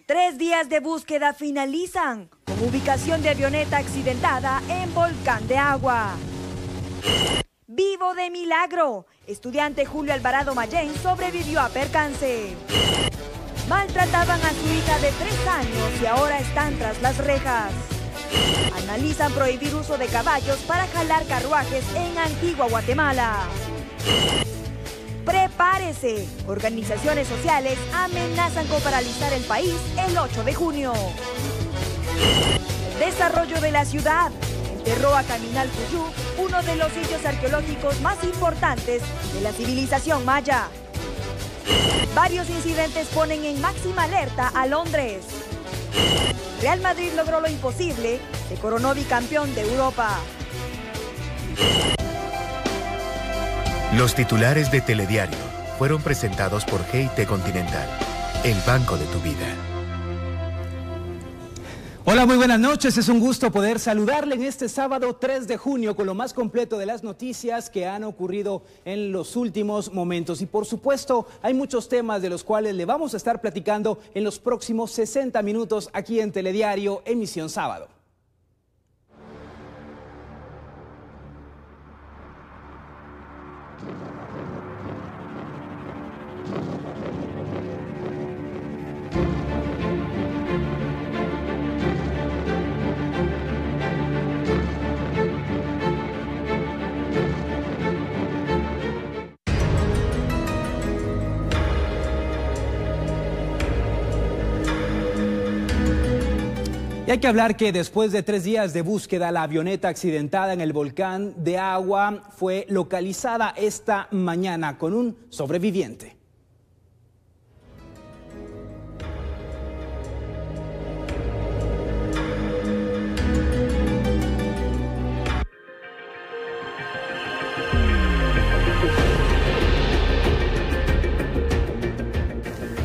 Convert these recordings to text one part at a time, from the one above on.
3 días de búsqueda finalizan con ubicación de avioneta accidentada en Volcán de Agua. Vivo de milagro. Estudiante Julio Alvarado Mayén sobrevivió a percance. Maltrataban a su hija de 3 años y ahora están tras las rejas. Analizan prohibir uso de caballos para jalar carruajes en Antigua Guatemala. Prepárese. Organizaciones sociales amenazan con paralizar el país el 8 de junio. Desarrollo de la ciudad. Enterró a Caminal Cuyú, uno de los sitios arqueológicos más importantes de la civilización maya. Varios incidentes ponen en máxima alerta a Londres. Real Madrid logró lo imposible, se coronó bicampeón de Europa. Los titulares de Telediario fueron presentados por GIT Continental, el banco de tu vida. Hola, muy buenas noches. Es un gusto poder saludarle en este sábado 3 de junio con lo más completo de las noticias que han ocurrido en los últimos momentos. Y por supuesto, hay muchos temas de los cuales le vamos a estar platicando en los próximos 60 minutos aquí en Telediario, emisión sábado. Y hay que hablar que después de 3 días de búsqueda, la avioneta accidentada en el Volcán de Agua fue localizada esta mañana con un sobreviviente.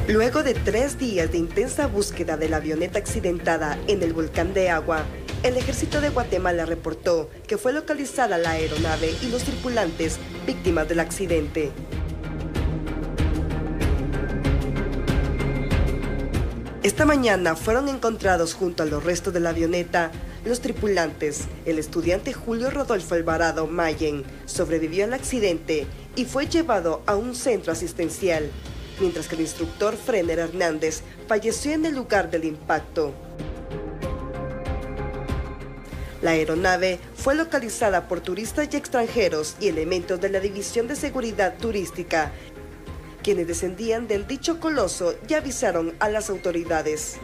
Luego de 3 días de intensa búsqueda de la avioneta accidentada en el Volcán de Agua, el Ejército de Guatemala reportó que fue localizada la aeronave y los tripulantes víctimas del accidente. Esta mañana fueron encontrados junto a los restos de la avioneta los tripulantes. El estudiante Julio Rodolfo Alvarado Mayén sobrevivió al accidente y fue llevado a un centro asistencial, mientras que el instructor Frener Hernández falleció en el lugar del impacto. La aeronave fue localizada por turistas y extranjeros y elementos de la División de Seguridad Turística, quienes descendían del dicho coloso y avisaron a las autoridades.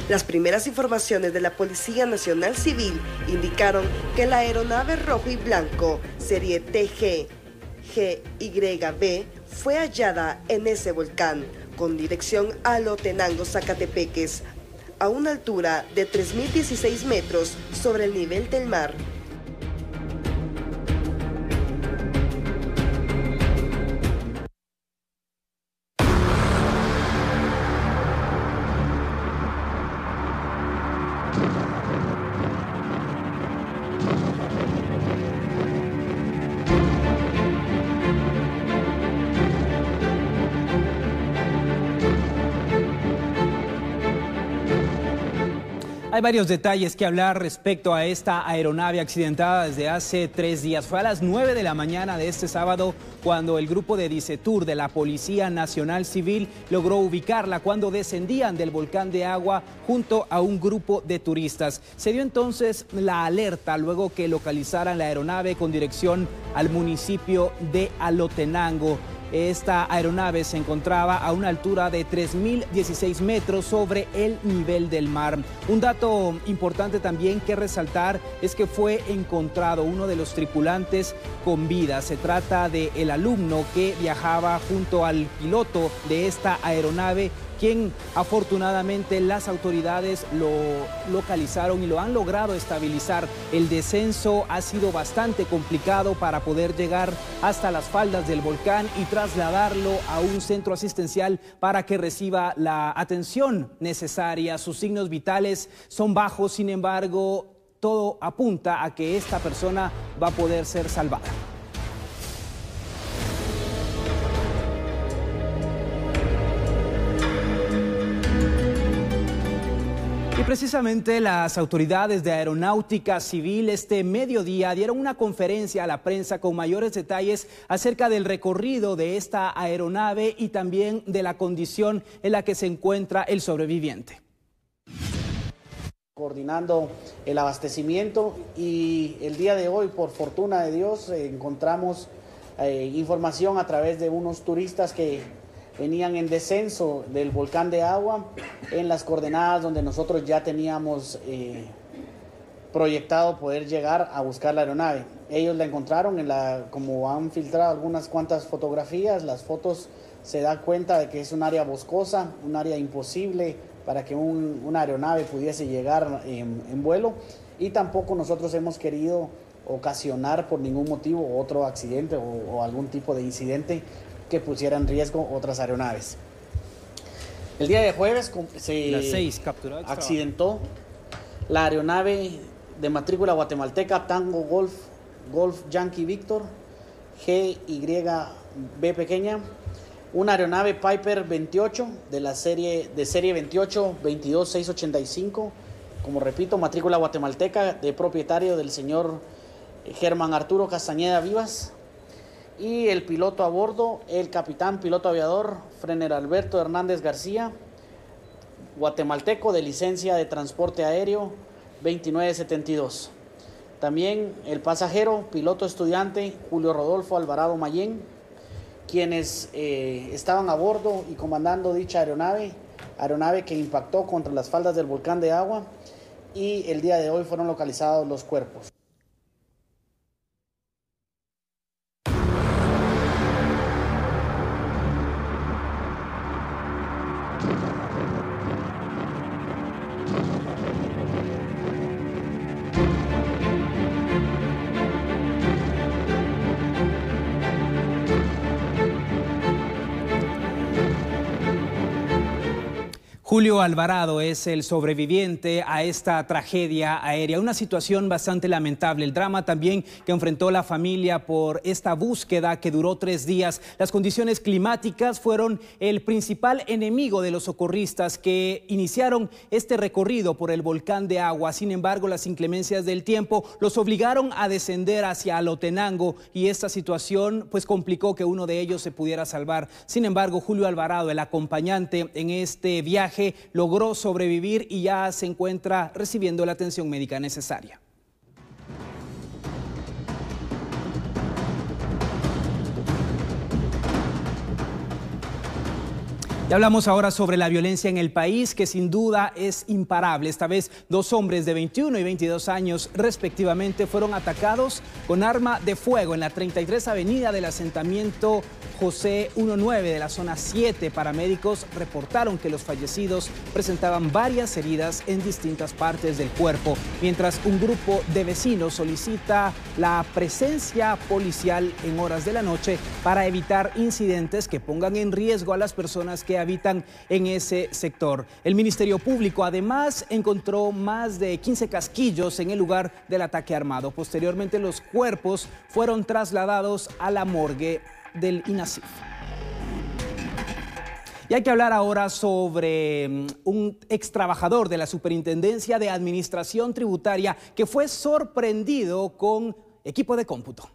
Las primeras informaciones de la Policía Nacional Civil indicaron que la aeronave rojo y blanco, serie TG-GYB, fue hallada en ese volcán, con dirección a Alotenango, Zacatepeques, a una altura de 3.016 metros sobre el nivel del mar. Hay varios detalles que hablar respecto a esta aeronave accidentada desde hace 3 días. Fue a las 9 de la mañana de este sábado cuando el grupo de Dicetur de la Policía Nacional Civil logró ubicarla cuando descendían del Volcán de Agua junto a un grupo de turistas. Se dio entonces la alerta luego que localizaran la aeronave con dirección al municipio de Alotenango. Esta aeronave se encontraba a una altura de 3.016 metros sobre el nivel del mar. Un dato importante también que resaltar es que fue encontrado uno de los tripulantes con vida. Se trata del alumno que viajaba junto al piloto de esta aeronave, quien afortunadamente las autoridades lo localizaron y lo han logrado estabilizar. El descenso ha sido bastante complicado para poder llegar hasta las faldas del volcán y trasladarlo a un centro asistencial para que reciba la atención necesaria. Sus signos vitales son bajos, sin embargo, todo apunta a que esta persona va a poder ser salvada. Y precisamente las autoridades de Aeronáutica Civil este mediodía dieron una conferencia a la prensa con mayores detalles acerca del recorrido de esta aeronave y también de la condición en la que se encuentra el sobreviviente. Coordinando el abastecimiento y el día de hoy, por fortuna de Dios, encontramos información a través de unos turistas que venían en descenso del volcán de agua en las coordenadas donde nosotros ya teníamos proyectado poder llegar a buscar la aeronave. Ellos la encontraron, como han filtrado algunas cuantas fotografías, las fotos se da cuenta de que es un área boscosa, un área imposible para que una aeronave pudiese llegar en vuelo, y tampoco nosotros hemos querido ocasionar por ningún motivo otro accidente o algún tipo de incidente que pusiera en riesgo otras aeronaves. El día de jueves se accidentó la aeronave de matrícula guatemalteca Tango Golf Yankee Victor GYB pequeña, una aeronave Piper 28 de serie 28-22685, como repito, matrícula guatemalteca, de propietario del señor Germán Arturo Castañeda Vivas, y el piloto a bordo, el capitán piloto aviador Frener Alberto Hernández García, guatemalteco, de licencia de transporte aéreo 2972. También el pasajero, piloto estudiante Julio Rodolfo Alvarado Mayén, quienes estaban a bordo y comandando dicha aeronave que impactó contra las faldas del volcán de agua, y el día de hoy fueron localizados los cuerpos. Julio Alvarado es el sobreviviente a esta tragedia aérea, una situación bastante lamentable. El drama también que enfrentó la familia por esta búsqueda que duró 3 días. Las condiciones climáticas fueron el principal enemigo de los socorristas que iniciaron este recorrido por el volcán de agua. Sin embargo, las inclemencias del tiempo los obligaron a descender hacia Alotenango, y esta situación pues complicó que uno de ellos se pudiera salvar. Sin embargo, Julio Alvarado, el acompañante en este viaje, logró sobrevivir y ya se encuentra recibiendo la atención médica necesaria. Y hablamos ahora sobre la violencia en el país, que sin duda es imparable. Esta vez 2 hombres de 21 y 22 años respectivamente fueron atacados con arma de fuego en la 33 Avenida del asentamiento José 19 de la zona 7. Paramédicos reportaron que los fallecidos presentaban varias heridas en distintas partes del cuerpo, mientras un grupo de vecinos solicita la presencia policial en horas de la noche para evitar incidentes que pongan en riesgo a las personas que habitan en ese sector. El Ministerio Público además encontró más de 15 casquillos en el lugar del ataque armado. Posteriormente, los cuerpos fueron trasladados a la morgue del INASIF. Y hay que hablar ahora sobre un extrabajador de la Superintendencia de Administración Tributaria que fue sorprendido con equipo de cómputo.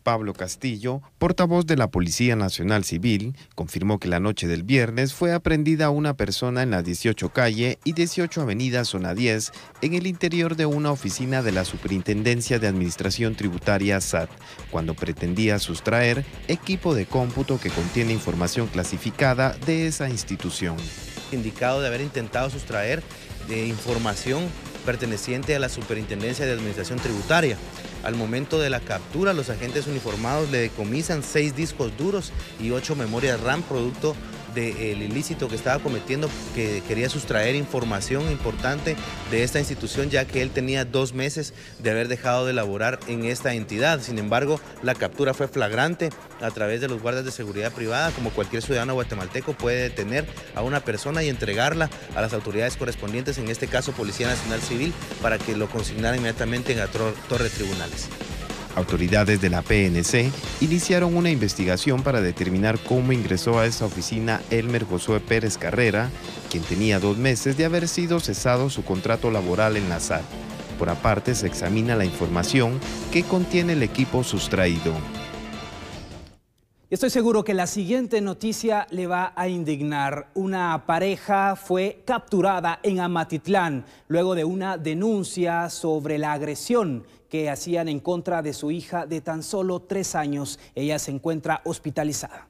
Pablo Castillo, portavoz de la Policía Nacional Civil, confirmó que la noche del viernes fue aprehendida una persona en la 18 calle y 18 avenida zona 10 en el interior de una oficina de la Superintendencia de Administración Tributaria SAT, cuando pretendía sustraer equipo de cómputo que contiene información clasificada de esa institución. Indicado de haber intentado sustraer información perteneciente a la Superintendencia de Administración Tributaria. Al momento de la captura, los agentes uniformados le decomisan 6 discos duros y 8 memorias RAM, producto del ilícito que estaba cometiendo, que quería sustraer información importante de esta institución, ya que él tenía 2 meses de haber dejado de laborar en esta entidad. Sin embargo, la captura fue flagrante a través de los guardias de seguridad privada. Como cualquier ciudadano guatemalteco puede detener a una persona y entregarla a las autoridades correspondientes, en este caso Policía Nacional Civil, para que lo consignara inmediatamente en la torre de tribunales. Autoridades de la PNC iniciaron una investigación para determinar cómo ingresó a esa oficina Elmer Josué Pérez Carrera, quien tenía 2 meses de haber sido cesado su contrato laboral en la SAT. Por aparte, se examina la información que contiene el equipo sustraído. Estoy seguro que la siguiente noticia le va a indignar. Una pareja fue capturada en Amatitlán luego de una denuncia sobre la agresión que hacían en contra de su hija de tan solo 3 años. Ella se encuentra hospitalizada.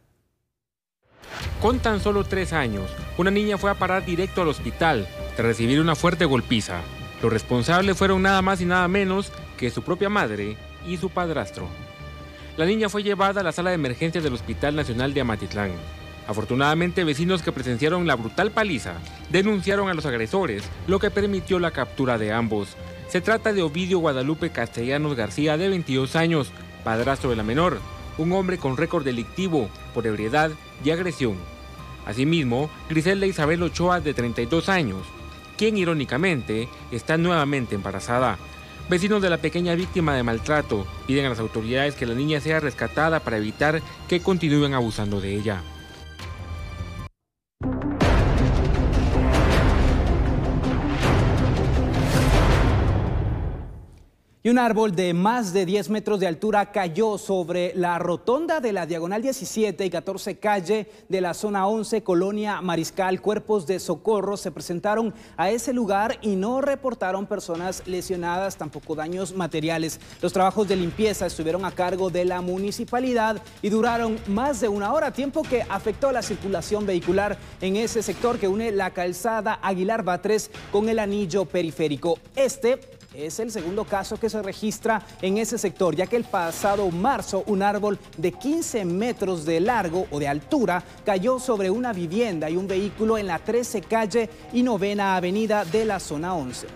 Con tan solo 3 años, una niña fue a parar directo al hospital tras recibir una fuerte golpiza. Los responsables fueron nada más y nada menos que su propia madre y su padrastro. La niña fue llevada a la sala de emergencias del Hospital Nacional de Amatitlán. Afortunadamente, vecinos que presenciaron la brutal paliza denunciaron a los agresores, lo que permitió la captura de ambos. Se trata de Ovidio Guadalupe Castellanos García, de 22 años, padrastro de la menor, un hombre con récord delictivo por ebriedad y agresión. Asimismo, Griselda Isabel Ochoa, de 32 años, quien irónicamente está nuevamente embarazada. Vecinos de la pequeña víctima de maltrato piden a las autoridades que la niña sea rescatada para evitar que continúen abusando de ella. Y un árbol de más de 10 metros de altura cayó sobre la rotonda de la Diagonal 17 y 14 calle de la zona 11, Colonia Mariscal. Cuerpos de socorro se presentaron a ese lugar y no reportaron personas lesionadas, tampoco daños materiales. Los trabajos de limpieza estuvieron a cargo de la municipalidad y duraron más de 1 hora, tiempo que afectó la circulación vehicular en ese sector que une la calzada Aguilar Batres con el anillo periférico. Este es el segundo caso que se registra en ese sector, ya que el pasado marzo un árbol de 15 metros de largo o de altura cayó sobre una vivienda y un vehículo en la 13 calle y 9ª avenida de la zona 11.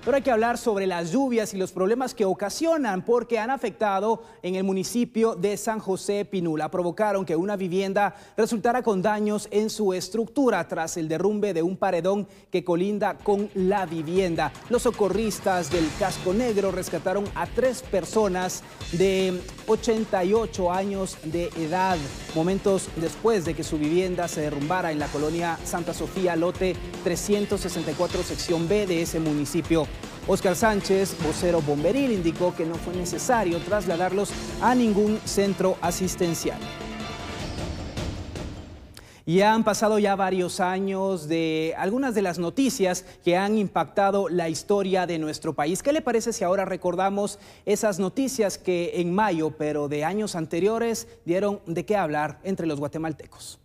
Ahora hay que hablar sobre las lluvias y los problemas que ocasionan porque han afectado en el municipio de San José Pinula. Provocaron que una vivienda resultara con daños en su estructura tras el derrumbe de un paredón que colinda con la vivienda. Los socorristas del Casco Negro rescataron a 3 personas de 88 años de edad, momentos después de que su vivienda se derrumbara en la colonia Santa Sofía, lote 364, sección B de ese municipio. Oscar Sánchez, vocero bomberil, indicó que no fue necesario trasladarlos a ningún centro asistencial. Y han pasado ya varios años de algunas de las noticias que han impactado la historia de nuestro país. ¿Qué le parece si ahora recordamos esas noticias que en mayo, pero de años anteriores, dieron de qué hablar entre los guatemaltecos?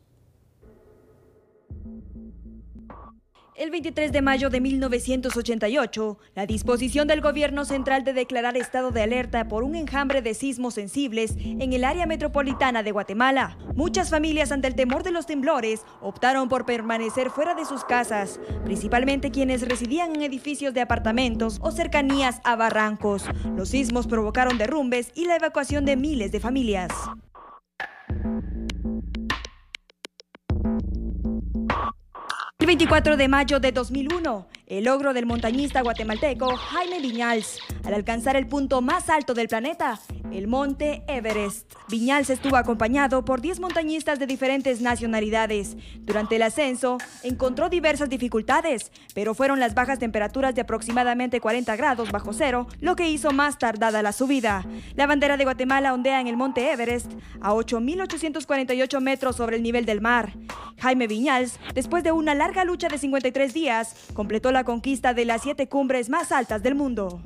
El 23 de mayo de 1988, la disposición del gobierno central de declarar estado de alerta por un enjambre de sismos sensibles en el área metropolitana de Guatemala. Muchas familias, ante el temor de los temblores, optaron por permanecer fuera de sus casas, principalmente quienes residían en edificios de apartamentos o cercanías a barrancos. Los sismos provocaron derrumbes y la evacuación de miles de familias. El 24 de mayo de 2001, el logro del montañista guatemalteco Jaime Viñals al alcanzar el punto más alto del planeta, el monte Everest. Viñals estuvo acompañado por 10 montañistas de diferentes nacionalidades. Durante el ascenso encontró diversas dificultades, pero fueron las bajas temperaturas de aproximadamente 40 grados bajo cero lo que hizo más tardada la subida. La bandera de Guatemala ondea en el monte Everest a 8.848 metros sobre el nivel del mar. Jaime Viñals, después de una larga lucha de 53 días, completó la conquista de las 7 cumbres más altas del mundo.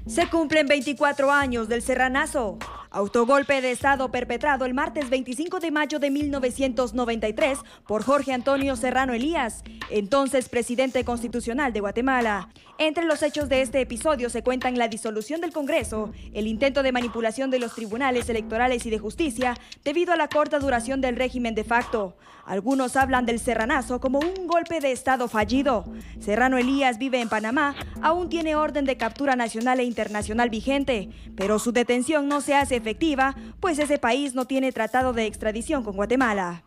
Se cumplen 24 años del Serranazo, autogolpe de Estado perpetrado el martes 25 de mayo de 1993 por Jorge Antonio Serrano Elías, entonces presidente constitucional de Guatemala. Entre los hechos de este episodio se cuentan la disolución del Congreso, el intento de manipulación de los tribunales electorales y de justicia debido a la corta duración del régimen de facto. Algunos hablan del Serranazo como un golpe de Estado fallido. Serrano Elías vive en Panamá, aún tiene orden de captura nacional e internacional vigente, pero su detención no se hace efectiva, pues ese país no tiene tratado de extradición con Guatemala.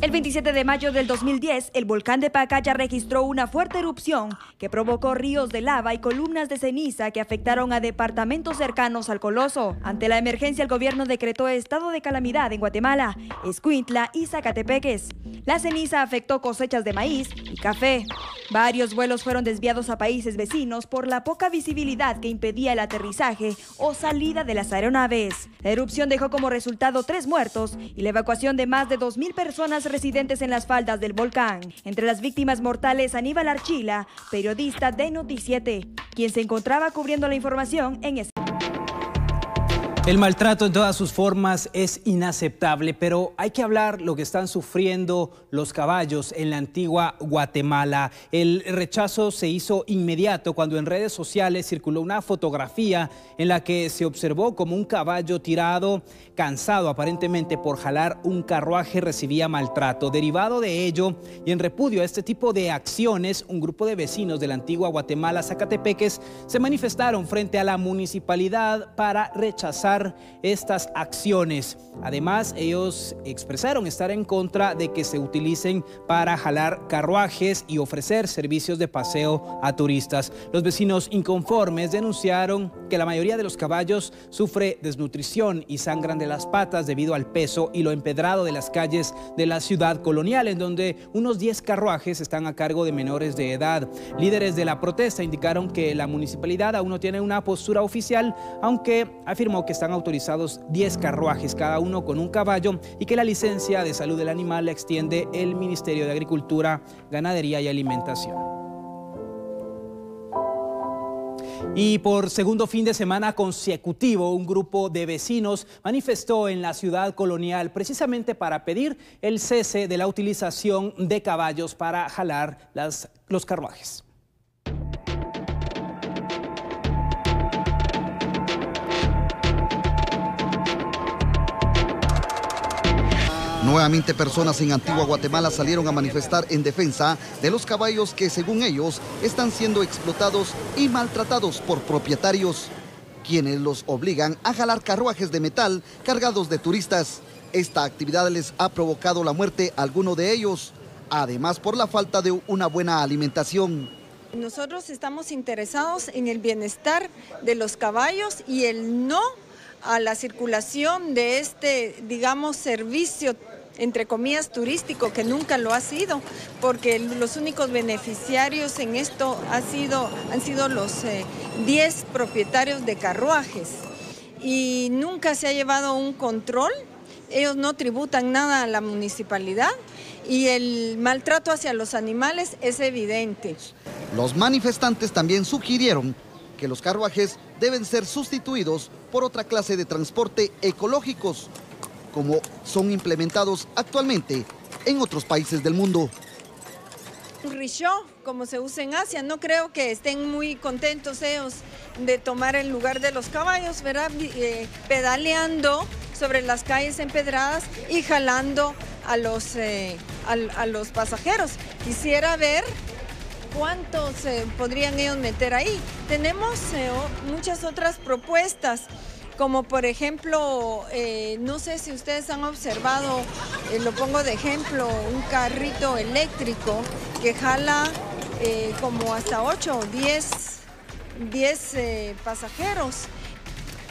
El 27 de mayo del 2010, el volcán de Pacaya registró una fuerte erupción que provocó ríos de lava y columnas de ceniza que afectaron a departamentos cercanos al coloso. Ante la emergencia, el gobierno decretó estado de calamidad en Guatemala, Escuintla y Zacatepeques. La ceniza afectó cosechas de maíz y café. Varios vuelos fueron desviados a países vecinos por la poca visibilidad que impedía el aterrizaje o salida de las aeronaves. La erupción dejó como resultado 3 muertos y la evacuación de más de 2.000 personas residentes en las faldas del volcán. Entre las víctimas mortales, Aníbal Archila, periodista de Noti7, quien se encontraba cubriendo la información en ese. El maltrato en todas sus formas es inaceptable, pero hay que hablar lo que están sufriendo los caballos en la antigua Guatemala. El rechazo se hizo inmediato cuando en redes sociales circuló una fotografía en la que se observó como un caballo tirado, cansado aparentemente por jalar un carruaje, recibía maltrato. Derivado de ello y en repudio a este tipo de acciones, un grupo de vecinos de la antigua Guatemala, Zacatepeques, se manifestaron frente a la municipalidad para rechazar estas acciones. Además, ellos expresaron estar en contra de que se utilicen para jalar carruajes y ofrecer servicios de paseo a turistas. Los vecinos inconformes denunciaron que la mayoría de los caballos sufre desnutrición y sangran de las patas debido al peso y lo empedrado de las calles de la ciudad colonial, en donde unos 10 carruajes están a cargo de menores de edad. Líderes de la protesta indicaron que la municipalidad aún no tiene una postura oficial, aunque afirmó que están autorizados 10 carruajes, cada uno con un caballo, y que la licencia de salud del animal la extiende el Ministerio de Agricultura, Ganadería y Alimentación. Y por segundo fin de semana consecutivo, un grupo de vecinos manifestó en la ciudad colonial precisamente para pedir el cese de la utilización de caballos para jalar los carruajes. Nuevamente personas en Antigua Guatemala salieron a manifestar en defensa de los caballos que, según ellos, están siendo explotados y maltratados por propietarios, quienes los obligan a jalar carruajes de metal cargados de turistas. Esta actividad les ha provocado la muerte a alguno de ellos, además por la falta de una buena alimentación. Nosotros estamos interesados en el bienestar de los caballos y el no a la circulación de este, digamos, servicio, entre comillas, turístico, que nunca lo ha sido, porque los únicos beneficiarios en esto han sido los 10 propietarios de carruajes y nunca se ha llevado un control. Ellos no tributan nada a la municipalidad y el maltrato hacia los animales es evidente. Los manifestantes también sugirieron que los carruajes deben ser sustituidos por otra clase de transporte ecológicos, como son implementados actualmente en otros países del mundo. Un rickshaw, como se usa en Asia, no creo que estén muy contentos ellos de tomar el lugar de los caballos, ¿verdad? Pedaleando sobre las calles empedradas y jalando a los pasajeros. Quisiera ver cuántos podrían ellos meter ahí. Tenemos muchas otras propuestas, como por ejemplo, no sé si ustedes han observado, lo pongo de ejemplo, un carrito eléctrico que jala como hasta 8 o 10 pasajeros.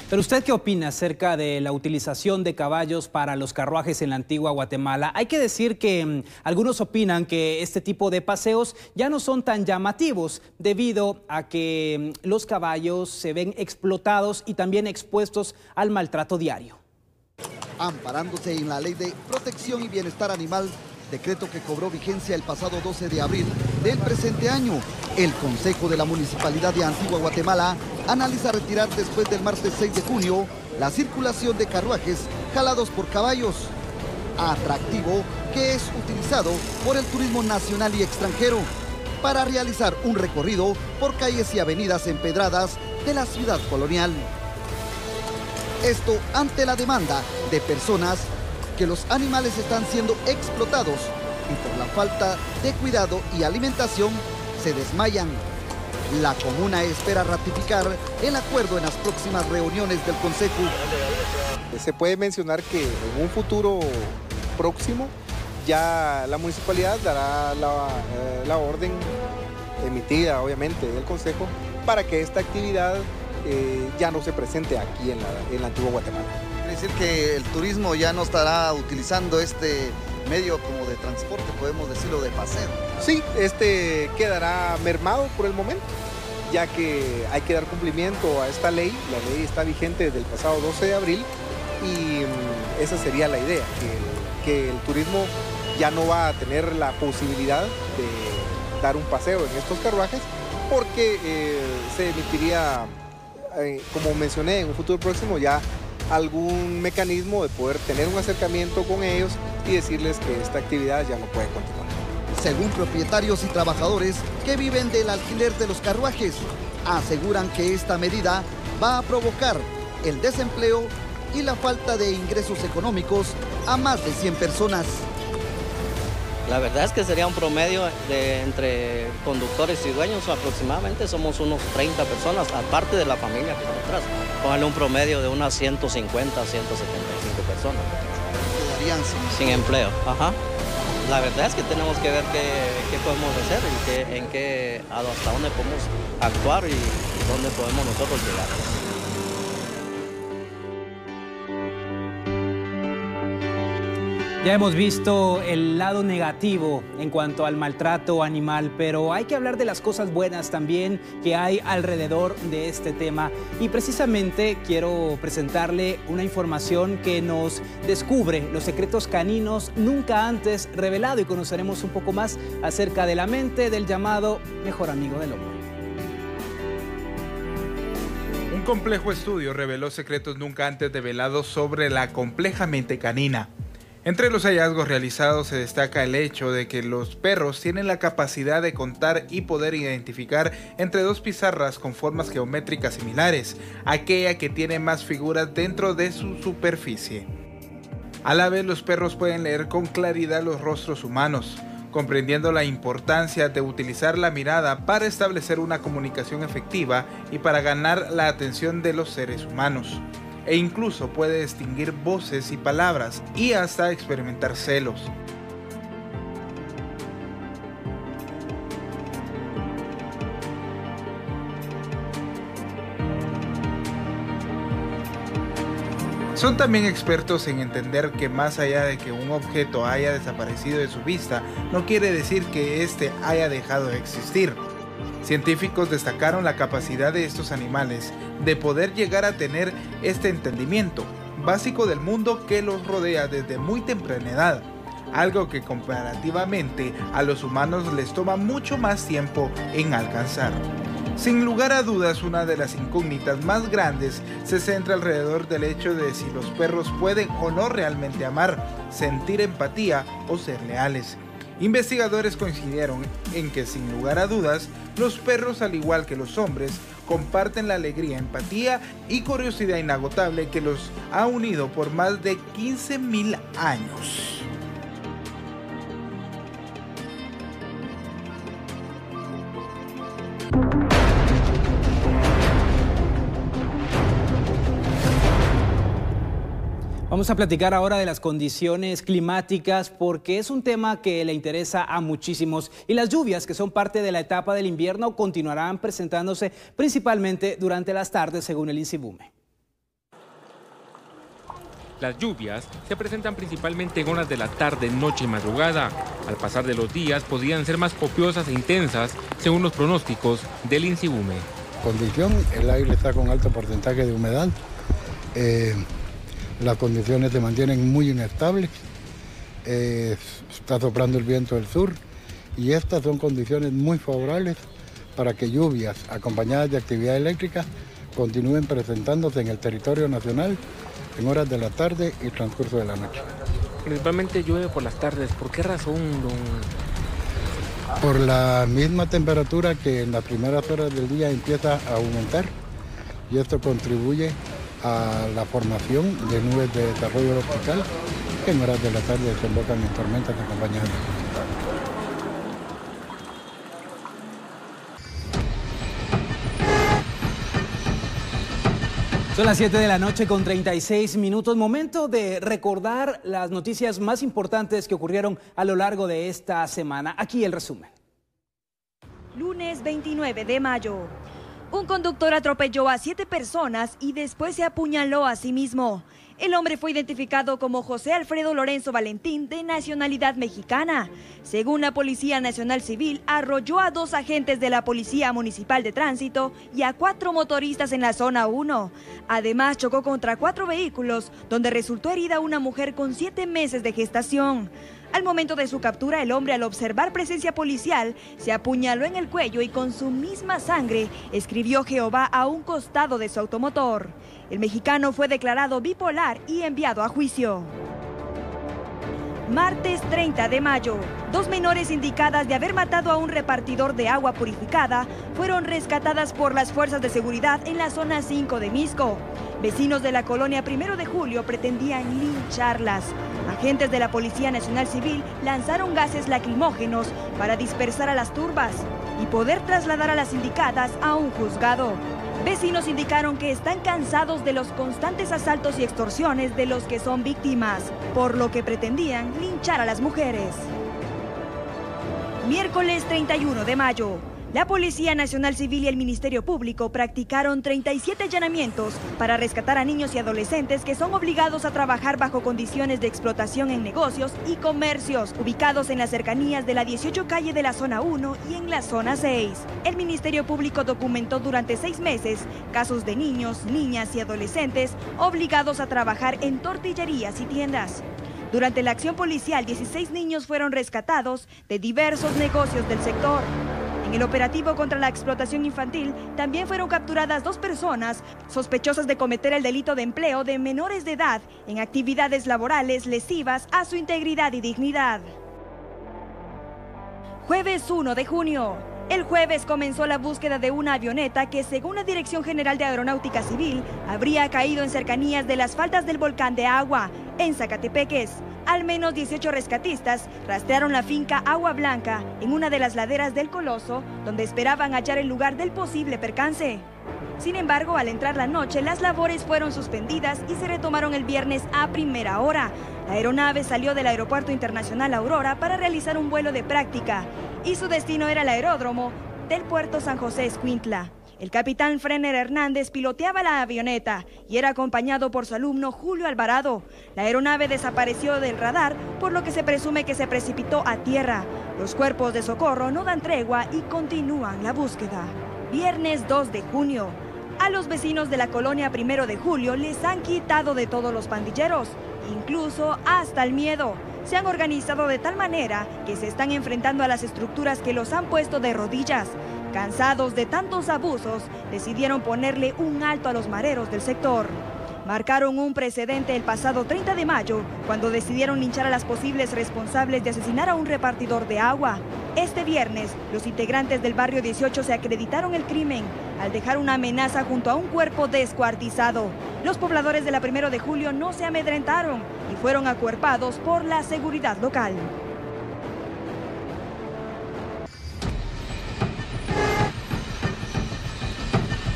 Pero ¿usted qué opina acerca de la utilización de caballos para los carruajes en la antigua Guatemala? Hay que decir que algunos opinan que este tipo de paseos ya no son tan llamativos debido a que los caballos se ven explotados y también expuestos al maltrato diario. Amparándose en la Ley de Protección y Bienestar Animal, decreto que cobró vigencia el pasado 12 de abril del presente año, el Consejo de la Municipalidad de Antigua Guatemala analiza retirar después del martes 6 de junio la circulación de carruajes jalados por caballos, atractivo que es utilizado por el turismo nacional y extranjero para realizar un recorrido por calles y avenidas empedradas de la ciudad colonial. Esto ante la demanda de personas que los animales están siendo explotados y por la falta de cuidado y alimentación se desmayan. La comuna espera ratificar el acuerdo en las próximas reuniones del Consejo. Se puede mencionar que en un futuro próximo ya la municipalidad dará la orden emitida, obviamente, del Consejo para que esta actividad ya no se presente aquí en la antigua Guatemala. Es decir, que el turismo ya no estará utilizando este medio como de transporte, podemos decirlo, de paseo. Sí, quedará mermado por el momento, ya que hay que dar cumplimiento a esta ley. La ley está vigente desde el pasado 12 de abril y esa sería la idea, que el turismo ya no va a tener la posibilidad de dar un paseo en estos carruajes porque se emitiría, como mencioné, en un futuro próximo ya algún mecanismo de poder tener un acercamiento con ellos y decirles que esta actividad ya no puede continuar. Según propietarios y trabajadores que viven del alquiler de los carruajes, aseguran que esta medida va a provocar el desempleo y la falta de ingresos económicos a más de 100 personas. La verdad es que sería un promedio de entre conductores y dueños, aproximadamente somos unos 30 personas, aparte de la familia que está atrás. Póngale un promedio de unas 150, 175 personas. Quedarían sin empleo. Ajá. La verdad es que tenemos que ver qué podemos hacer y hasta dónde podemos actuar y dónde podemos nosotros llegar. Ya hemos visto el lado negativo en cuanto al maltrato animal, pero hay que hablar de las cosas buenas también que hay alrededor de este tema. Y precisamente quiero presentarle una información que nos descubre los secretos caninos nunca antes revelado y conoceremos un poco más acerca de la mente del llamado mejor amigo del hombre. Un complejo estudio reveló secretos nunca antes develados sobre la compleja mente canina. Entre los hallazgos realizados se destaca el hecho de que los perros tienen la capacidad de contar y poder identificar entre dos pizarras con formas geométricas similares, aquella que tiene más figuras dentro de su superficie. A la vez, los perros pueden leer con claridad los rostros humanos, comprendiendo la importancia de utilizar la mirada para establecer una comunicación efectiva y para ganar la atención de los seres humanos. E incluso puede distinguir voces y palabras y hasta experimentar celos. Son también expertos en entender que más allá de que un objeto haya desaparecido de su vista, no quiere decir que éste haya dejado de existir. Científicos destacaron la capacidad de estos animales de poder llegar a tener este entendimiento básico del mundo que los rodea desde muy temprana edad, algo que comparativamente a los humanos les toma mucho más tiempo en alcanzar. Sin lugar a dudas, una de las incógnitas más grandes se centra alrededor del hecho de si los perros pueden o no realmente amar, sentir empatía o ser leales. Investigadores coincidieron en que, sin lugar a dudas, los perros, al igual que los hombres, comparten la alegría, empatía y curiosidad inagotable que los ha unido por más de 15.000 años. Vamos a platicar ahora de las condiciones climáticas porque es un tema que le interesa a muchísimos y las lluvias, que son parte de la etapa del invierno, continuarán presentándose principalmente durante las tardes, según el INSIBUME. Las lluvias se presentan principalmente en horas de la tarde, noche y madrugada. Al pasar de los días podrían ser más copiosas e intensas, según los pronósticos del INSIBUME. Condición, el aire está con alto porcentaje de humedad. Las condiciones se mantienen muy inestables, está soplando el viento del sur y estas son condiciones muy favorables para que lluvias acompañadas de actividad eléctrica continúen presentándose en el territorio nacional en horas de la tarde y transcurso de la noche. Principalmente llueve por las tardes, ¿por qué razón, Por la misma temperatura que en las primeras horas del día empieza a aumentar y esto contribuye a la formación de nubes de desarrollo tropical que en horas de la tarde desembocan en tormentas acompañadas. Son las 7 de la noche con 36 minutos. Momento de recordar las noticias más importantes que ocurrieron a lo largo de esta semana. Aquí el resumen. Lunes 29 de mayo. Un conductor atropelló a 7 personas y después se apuñaló a sí mismo. El hombre fue identificado como José Alfredo Lorenzo Valentín, de nacionalidad mexicana. Según la Policía Nacional Civil, arrolló a 2 agentes de la Policía Municipal de Tránsito y a 4 motoristas en la zona 1. Además, chocó contra 4 vehículos, donde resultó herida una mujer con 7 meses de gestación. Al momento de su captura, el hombre, al observar presencia policial, se apuñaló en el cuello y con su misma sangre escribió Jehová a un costado de su automotor. El mexicano fue declarado bipolar y enviado a juicio. Martes 30 de mayo, 2 menores indicadas de haber matado a un repartidor de agua purificada fueron rescatadas por las fuerzas de seguridad en la zona 5 de Mixco. Vecinos de la colonia 1 de Julio pretendían lincharlas. Agentes de la Policía Nacional Civil lanzaron gases lacrimógenos para dispersar a las turbas y poder trasladar a las indicadas a un juzgado. Vecinos indicaron que están cansados de los constantes asaltos y extorsiones de los que son víctimas, por lo que pretendían linchar a las mujeres. Miércoles 31 de mayo. La Policía Nacional Civil y el Ministerio Público practicaron 37 allanamientos para rescatar a niños y adolescentes que son obligados a trabajar bajo condiciones de explotación en negocios y comercios ubicados en las cercanías de la 18 calle de la zona 1 y en la zona 6. El Ministerio Público documentó durante 6 meses casos de niños, niñas y adolescentes obligados a trabajar en tortillerías y tiendas. Durante la acción policial, 16 niños fueron rescatados de diversos negocios del sector. En el operativo contra la explotación infantil también fueron capturadas 2 personas sospechosas de cometer el delito de empleo de menores de edad en actividades laborales lesivas a su integridad y dignidad. Jueves 1 de junio. El jueves comenzó la búsqueda de una avioneta que, según la Dirección General de Aeronáutica Civil, habría caído en cercanías de las faldas del volcán de Agua, en Zacatepeques. Al menos 18 rescatistas rastrearon la finca Agua Blanca en una de las laderas del Coloso, donde esperaban hallar el lugar del posible percance. Sin embargo, al entrar la noche, las labores fueron suspendidas y se retomaron el viernes a primera hora. La aeronave salió del Aeropuerto Internacional Aurora para realizar un vuelo de práctica y su destino era el aeródromo del Puerto San José Escuintla. El capitán Frener Hernández piloteaba la avioneta y era acompañado por su alumno Julio Alvarado. La aeronave desapareció del radar, por lo que se presume que se precipitó a tierra. Los cuerpos de socorro no dan tregua y continúan la búsqueda. Viernes 2 de junio. A los vecinos de la colonia 1 de Julio les han quitado de todos los pandilleros, incluso hasta el miedo. Se han organizado de tal manera que se están enfrentando a las estructuras que los han puesto de rodillas. Cansados de tantos abusos, decidieron ponerle un alto a los mareros del sector. Marcaron un precedente el pasado 30 de mayo, cuando decidieron linchar a las posibles responsables de asesinar a un repartidor de agua. Este viernes, los integrantes del barrio 18 se acreditaron el crimen al dejar una amenaza junto a un cuerpo descuartizado. Los pobladores de la 1 de Julio no se amedrentaron y fueron acuerpados por la seguridad local.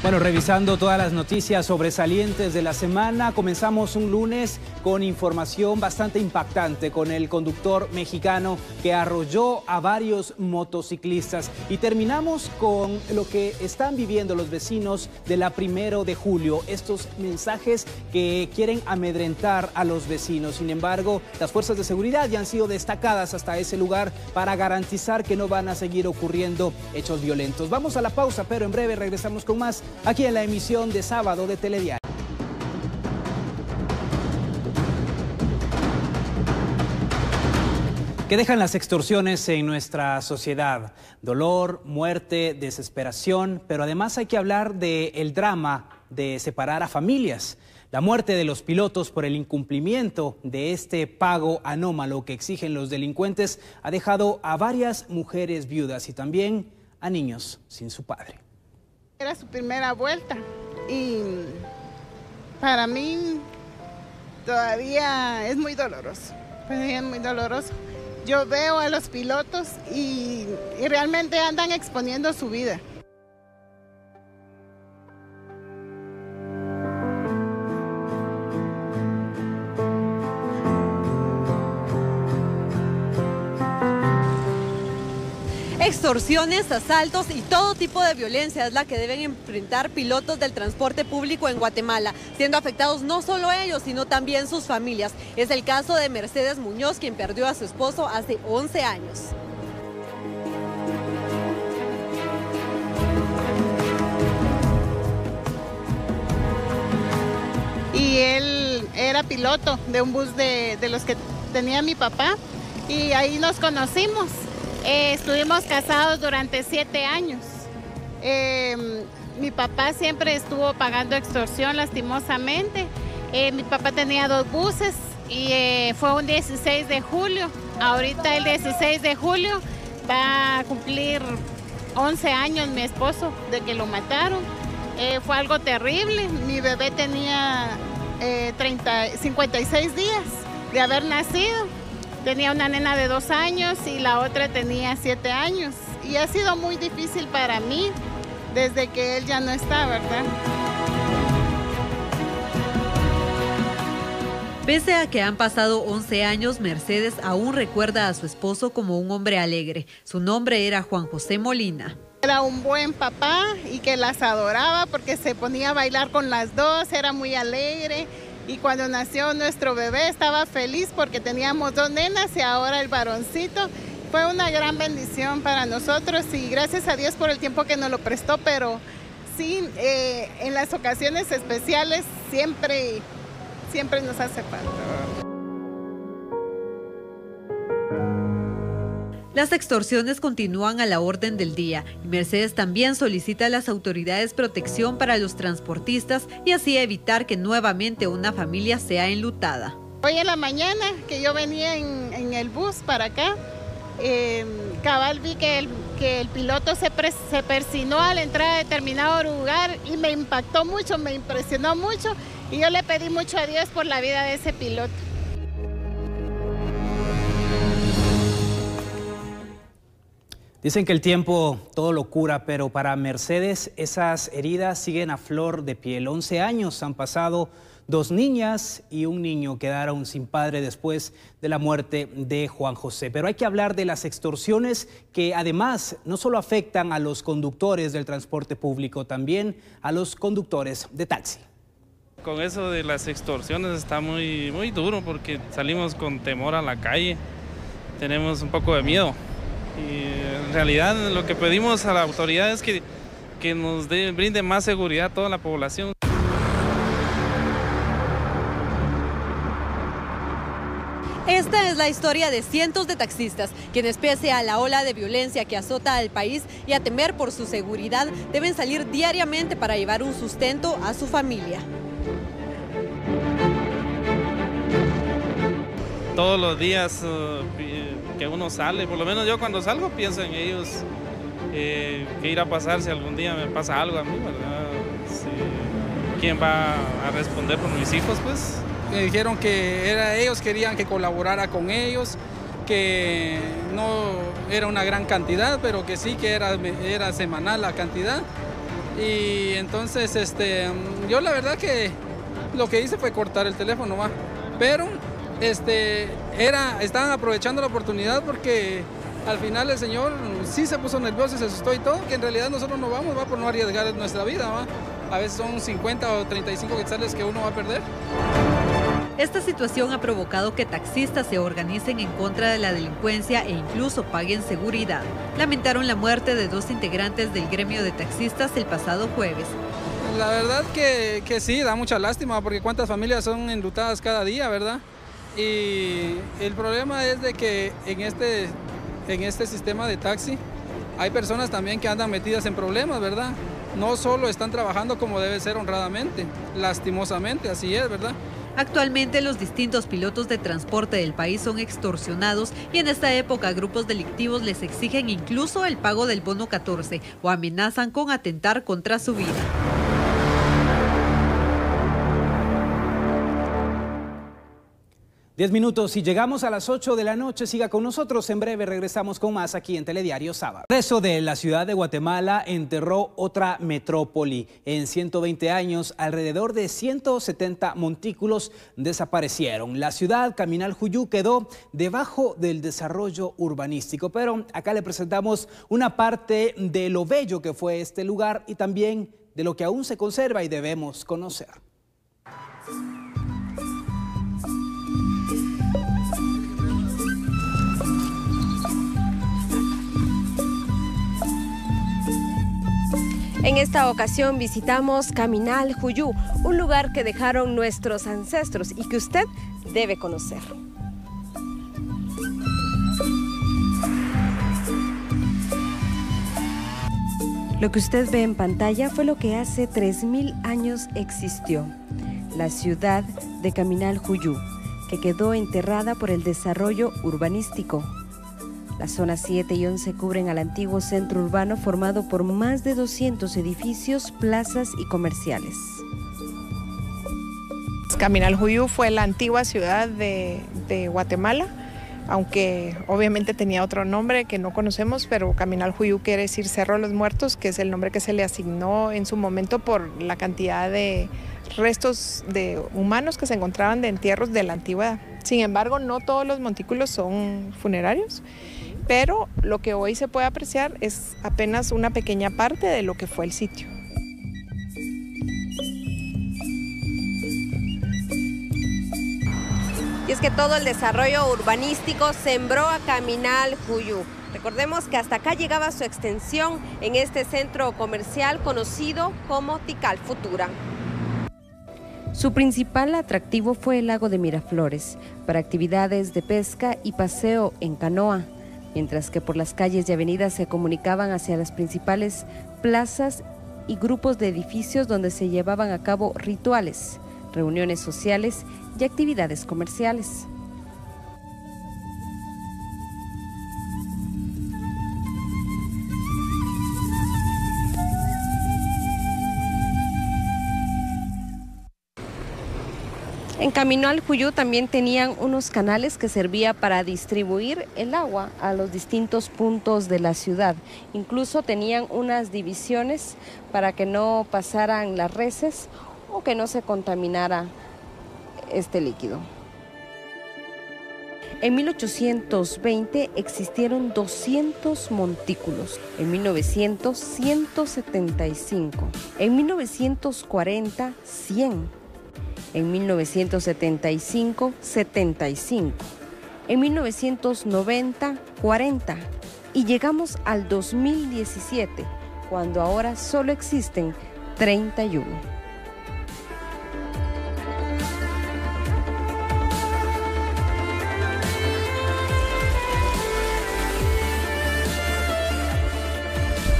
Bueno, revisando todas las noticias sobresalientes de la semana, comenzamos un lunes con información bastante impactante con el conductor mexicano que arrolló a varios motociclistas y terminamos con lo que están viviendo los vecinos de la 1 de Julio, estos mensajes que quieren amedrentar a los vecinos. Sin embargo, las fuerzas de seguridad ya han sido destacadas hasta ese lugar para garantizar que no van a seguir ocurriendo hechos violentos. Vamos a la pausa, pero en breve regresamos con más aquí en la emisión de sábado de Telediario. ¿Qué dejan las extorsiones en nuestra sociedad? Dolor, muerte, desesperación, pero además hay que hablar del drama de separar a familias. La muerte de los pilotos por el incumplimiento de este pago anómalo que exigen los delincuentes ha dejado a varias mujeres viudas y también a niños sin su padre. Era su primera vuelta y para mí todavía es muy doloroso. Es muy doloroso. Yo veo a los pilotos y realmente andan exponiendo su vida. Extorsiones, asaltos y todo tipo de violencia es la que deben enfrentar pilotos del transporte público en Guatemala, siendo afectados no solo ellos, sino también sus familias. Es el caso de Mercedes Muñoz, quien perdió a su esposo hace 11 años. Y él era piloto de un bus de los que tenía mi papá, y ahí nos conocimos. Estuvimos casados durante 7 años. Mi papá siempre estuvo pagando extorsión, lastimosamente. Mi papá tenía 2 buses y fue un 16 de julio. Ahorita el 16 de julio va a cumplir 11 años mi esposo de que lo mataron. Fue algo terrible. Mi bebé tenía 56 días de haber nacido. Tenía una nena de 2 años y la otra tenía 7 años. Y ha sido muy difícil para mí desde que él ya no está, ¿verdad? Pese a que han pasado 11 años, Mercedes aún recuerda a su esposo como un hombre alegre. Su nombre era Juan José Molina. Era un buen papá y que las adoraba porque se ponía a bailar con las dos, era muy alegre. Y cuando nació nuestro bebé estaba feliz porque teníamos 2 nenas y ahora el varoncito. Fue una gran bendición para nosotros y gracias a Dios por el tiempo que nos lo prestó, pero sí, en las ocasiones especiales siempre nos hace falta. Las extorsiones continúan a la orden del día y Mercedes también solicita a las autoridades protección para los transportistas y así evitar que nuevamente una familia sea enlutada. Hoy en la mañana que yo venía en el bus para acá, cabal vi que el piloto se persinó a la entrada de determinado lugar y me impactó mucho, me impresionó mucho y yo le pedí mucho a Dios por la vida de ese piloto. Dicen que el tiempo todo lo cura, pero para Mercedes esas heridas siguen a flor de piel. 11 años han pasado, 2 niñas y un niño quedaron sin padre después de la muerte de Juan José. Pero hay que hablar de las extorsiones que además no solo afectan a los conductores del transporte público, también a los conductores de taxi. Con eso de las extorsiones está muy duro porque salimos con temor a la calle, tenemos un poco de miedo. Y en realidad lo que pedimos a la autoridad es que nos brinde más seguridad a toda la población. Esta es la historia de cientos de taxistas, quienes pese a la ola de violencia que azota al país y a temer por su seguridad, deben salir diariamente para llevar un sustento a su familia. Todos los días que uno sale, por lo menos yo cuando salgo pienso en ellos, qué irá a pasar si algún día me pasa algo a mí, ¿verdad? ¿Quién va a responder por mis hijos, pues? Me dijeron que ellos querían que colaborara con ellos, que no era una gran cantidad, pero que sí que era semanal la cantidad. Y entonces yo la verdad que lo que hice fue cortar el teléfono, pero estaban aprovechando la oportunidad porque al final el señor sí se puso nervioso y se asustó y todo, que en realidad nosotros no vamos por no arriesgar nuestra vida, a veces son 50 o 35 quetzales que uno va a perder. Esta situación ha provocado que taxistas se organicen en contra de la delincuencia e incluso paguen seguridad. Lamentaron la muerte de 2 integrantes del gremio de taxistas el pasado jueves. La verdad que sí, da mucha lástima porque cuántas familias son enlutadas cada día, ¿verdad? Y el problema es de que en este sistema de taxi hay personas también que andan metidas en problemas, ¿verdad? No solo están trabajando como debe ser honradamente, lastimosamente, así es, ¿verdad? Actualmente los distintos pilotos de transporte del país son extorsionados y en esta época grupos delictivos les exigen incluso el pago del bono 14 o amenazan con atentar contra su vida. 10 minutos y llegamos a las 8 de la noche. Siga con nosotros. En breve regresamos con más aquí en Telediario Sábado. El Congreso de la ciudad de Guatemala enterró otra metrópoli. En 120 años, alrededor de 170 montículos desaparecieron. La ciudad, Caminal-Juyú, quedó debajo del desarrollo urbanístico. Pero acá le presentamos una parte de lo bello que fue este lugar y también de lo que aún se conserva y debemos conocer. En esta ocasión visitamos Caminal-Juyú, un lugar que dejaron nuestros ancestros y que usted debe conocer. Lo que usted ve en pantalla fue lo que hace 3000 años existió, la ciudad de Caminal-Juyú, que quedó enterrada por el desarrollo urbanístico. Las zonas 7 y 11 cubren al antiguo centro urbano formado por más de 200 edificios, plazas y comerciales. Caminal-Juyú fue la antigua ciudad de Guatemala, aunque obviamente tenía otro nombre que no conocemos, pero Caminal-Juyú quiere decir Cerro de los Muertos, que es el nombre que se le asignó en su momento por la cantidad de restos de humanos que se encontraban de entierros de la antigüedad. Sin embargo, no todos los montículos son funerarios, pero lo que hoy se puede apreciar es apenas una pequeña parte de lo que fue el sitio. Y es que todo el desarrollo urbanístico sembró a Caminal-Juyú. Recordemos que hasta acá llegaba su extensión en este centro comercial conocido como Tikal Futura. Su principal atractivo fue el lago de Miraflores, para actividades de pesca y paseo en canoa, mientras que por las calles y avenidas se comunicaban hacia las principales plazas y grupos de edificios donde se llevaban a cabo rituales, reuniones sociales y actividades comerciales. En Caminal-Juyú también tenían unos canales que servía para distribuir el agua a los distintos puntos de la ciudad. Incluso tenían unas divisiones para que no pasaran las reses o que no se contaminara este líquido. En 1820 existieron 200 montículos, en 1900 175, en 1940 100. En 1975, 75. En 1990, 40. Y llegamos al 2017, cuando ahora solo existen 31.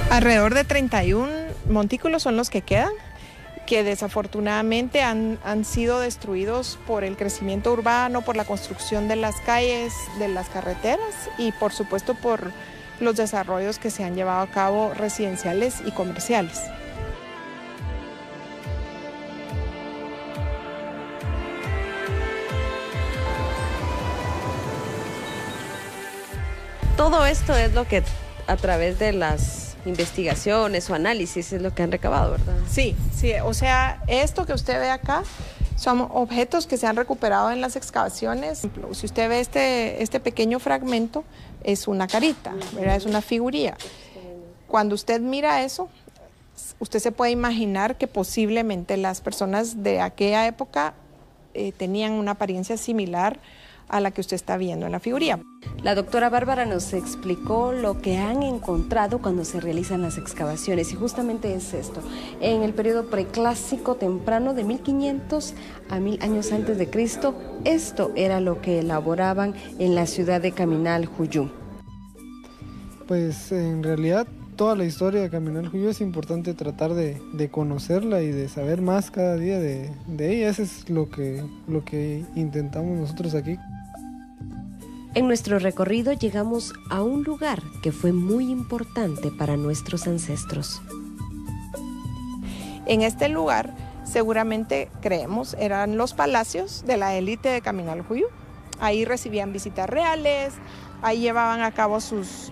Alrededor de 31 montículos son los que quedan, que desafortunadamente han sido destruidos por el crecimiento urbano, por la construcción de las calles, de las carreteras y por supuesto por los desarrollos que se han llevado a cabo residenciales y comerciales. Todo esto es lo que a través de las investigaciones o análisis es lo que han recabado, ¿verdad? Sí, o sea, esto que usted ve acá son objetos que se han recuperado en las excavaciones. Si usted ve este pequeño fragmento, es una carita, ¿verdad? Es una figuría. Cuando usted mira eso, usted se puede imaginar que posiblemente las personas de aquella época tenían una apariencia similar a la que usted está viendo en la figuría. La doctora Bárbara nos explicó lo que han encontrado cuando se realizan las excavaciones y justamente es esto. En el periodo preclásico temprano de 1500 a 1000 años antes de Cristo, esto era lo que elaboraban en la ciudad de Caminal-Juyú. Pues en realidad toda la historia de Caminal-Juyú es importante tratar de conocerla y de saber más cada día de ella. Eso es lo que intentamos nosotros aquí. En nuestro recorrido llegamos a un lugar que fue muy importante para nuestros ancestros. En este lugar, seguramente creemos, eran los palacios de la élite de Caminal-Juyú. Ahí recibían visitas reales, ahí llevaban a cabo sus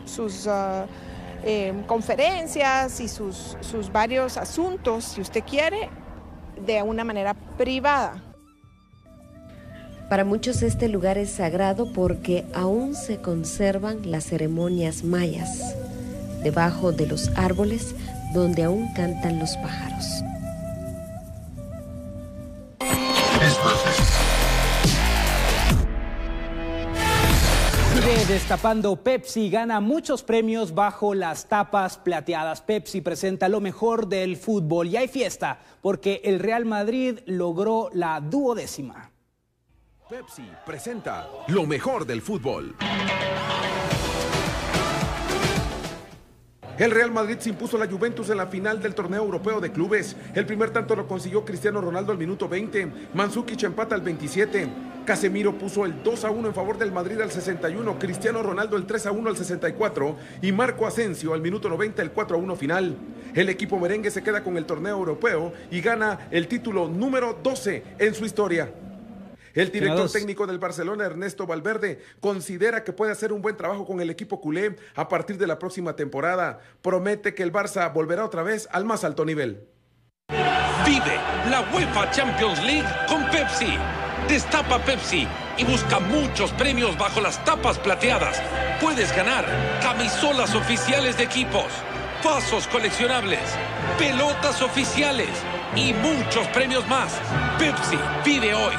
conferencias y sus varios asuntos, si usted quiere, de una manera privada. Para muchos este lugar es sagrado porque aún se conservan las ceremonias mayas, debajo de los árboles donde aún cantan los pájaros. Sigue destapando Pepsi, gana muchos premios bajo las tapas plateadas. Pepsi presenta lo mejor del fútbol y hay fiesta porque el Real Madrid logró la 12ª. Pepsi presenta lo mejor del fútbol. El Real Madrid se impuso a la Juventus en la final del torneo europeo de clubes. El primer tanto lo consiguió Cristiano Ronaldo al minuto 20, Mandžukić empata al 27, Casemiro puso el 2-1 en favor del Madrid al 61, Cristiano Ronaldo el 3-1 al 64 y Marco Asensio al minuto 90 el 4-1 final. El equipo merengue se queda con el torneo europeo y gana el título número 12 en su historia. El director técnico del Barcelona, Ernesto Valverde, considera que puede hacer un buen trabajo con el equipo culé a partir de la próxima temporada. Promete que el Barça volverá otra vez al más alto nivel. Vive la UEFA Champions League con Pepsi. Destapa Pepsi y busca muchos premios bajo las tapas plateadas. Puedes ganar camisolas oficiales de equipos, vasos coleccionables, pelotas oficiales y muchos premios más. Pepsi vive hoy.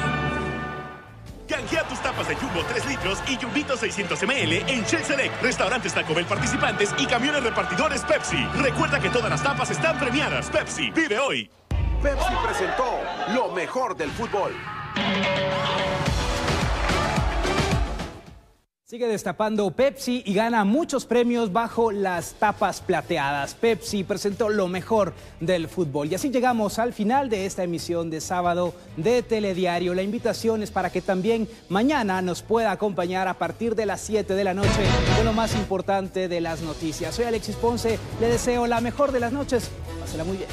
Canjea tus tapas de Jumbo 3 litros y Jumbito 600 ml en Shell Select, restaurantes Taco Bell participantes y camiones repartidores Pepsi. Recuerda que todas las tapas están premiadas. Pepsi, vive hoy. Pepsi presentó lo mejor del fútbol. Sigue destapando Pepsi y gana muchos premios bajo las tapas plateadas. Pepsi presentó lo mejor del fútbol. Y así llegamos al final de esta emisión de sábado de Telediario. La invitación es para que también mañana nos pueda acompañar a partir de las 7 de la noche con lo más importante de las noticias. Soy Alexis Ponce, le deseo la mejor de las noches. Pásela muy bien.